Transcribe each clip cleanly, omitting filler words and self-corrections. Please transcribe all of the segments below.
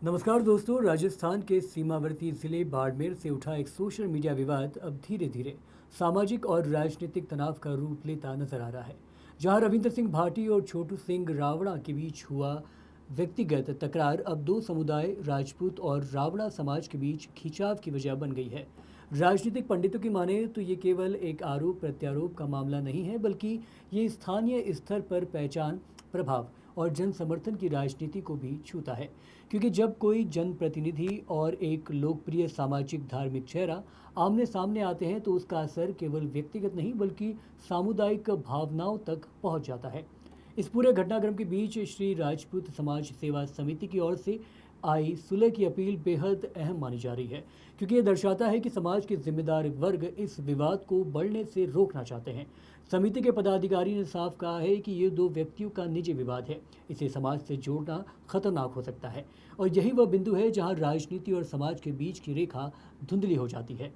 नमस्कार दोस्तों। राजस्थान के सीमावर्ती जिले बाड़मेर से उठा एक सोशल मीडिया विवाद अब धीरे धीरे सामाजिक और राजनीतिक तनाव का रूप लेता नजर आ रहा है। जहां रविंद्र सिंह भाटी और छोटू सिंह रावणा के बीच हुआ व्यक्तिगत तकरार अब दो समुदाय राजपूत और रावणा समाज के बीच खिंचाव की वजह बन गई है। राजनीतिक पंडितों की माने तो ये केवल एक आरोप प्रत्यारोप का मामला नहीं है, बल्कि ये स्थानीय स्तर पर पहचान, प्रभाव और जन समर्थन की राजनीति को भी छूता है। क्योंकि जब कोई जनप्रतिनिधि और एक लोकप्रिय सामाजिक धार्मिक चेहरा आमने सामने आते हैं तो उसका असर केवल व्यक्तिगत नहीं बल्कि सामुदायिक भावनाओं तक पहुंच जाता है। इस पूरे घटनाक्रम के बीच श्री राजपूत समाज सेवा समिति की ओर से आई सुलह की अपील बेहद अहम मानी जा रही है, क्योंकि ये दर्शाता है कि समाज के जिम्मेदार वर्ग इस विवाद को बढ़ने से रोकना चाहते हैं। समिति के पदाधिकारी ने साफ कहा है कि ये दो व्यक्तियों का निजी विवाद है, इसे समाज से जोड़ना खतरनाक हो सकता है और यही वह बिंदु है जहां राजनीति और समाज के बीच की रेखा धुंधली हो जाती है।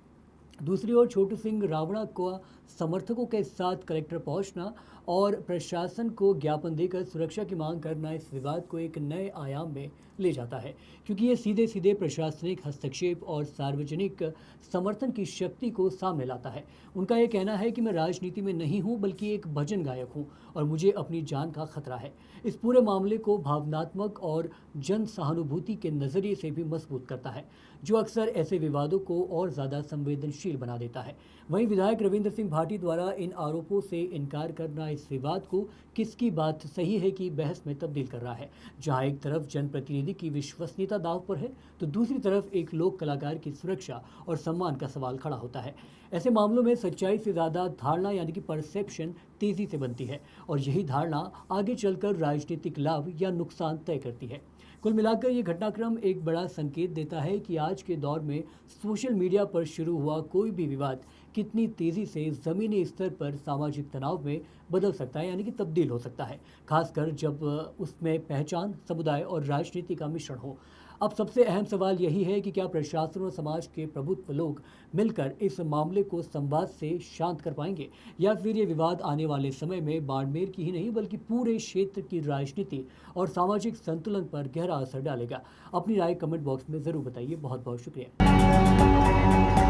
दूसरी ओर छोटू सिंह रावणा को समर्थकों के साथ कलेक्टर पहुंचना और प्रशासन को ज्ञापन देकर सुरक्षा की मांग करना इस विवाद को एक नए आयाम में ले जाता है, क्योंकि ये सीधे सीधे प्रशासनिक हस्तक्षेप और सार्वजनिक समर्थन की शक्ति को सामने लाता है। उनका ये कहना है कि मैं राजनीति में नहीं हूँ बल्कि एक भजन गायक हूँ और मुझे अपनी जान का खतरा है। इस पूरे मामले को भावनात्मक और जन सहानुभूति के नज़रिए से भी मजबूत करता है, जो अक्सर ऐसे विवादों को और ज़्यादा संवेदनशील बना देता है। वहीं विधायक रविंद्र सिंह भाटी द्वारा इन आरोपों से इनकार करना इस विवाद को किसकी बात सही है कि बहस में तब्दील कर रहा है। जहां एक तरफ जनप्रतिनिधि की विश्वसनीयता दांव पर है तो दूसरी तरफ एक लोक कलाकार की सुरक्षा और सम्मान का सवाल खड़ा होता है। ऐसे मामलों में सच्चाई से ज़्यादा धारणा यानी कि परसेप्शन तेज़ी से बनती है और यही धारणा आगे चलकर राजनीतिक लाभ या नुकसान तय करती है। कुल मिलाकर ये घटनाक्रम एक बड़ा संकेत देता है कि आज के दौर में सोशल मीडिया पर शुरू हुआ कोई भी विवाद कितनी तेज़ी से ज़मीनी स्तर पर सामाजिक तनाव में बदल सकता है, यानी कि तब्दील हो सकता है, खासकर जब उसमें पहचान, समुदाय और राजनीति का मिश्रण हो। अब सबसे अहम सवाल यही है कि क्या प्रशासन और समाज के प्रबुद्ध लोग मिलकर इस मामले को संवाद से शांत कर पाएंगे, या फिर ये विवाद आने वाले समय में बाड़मेर की ही नहीं बल्कि पूरे क्षेत्र की राजनीति और सामाजिक संतुलन पर गहरा असर डालेगा। अपनी राय कमेंट बॉक्स में ज़रूर बताइए। बहुत बहुत शुक्रिया।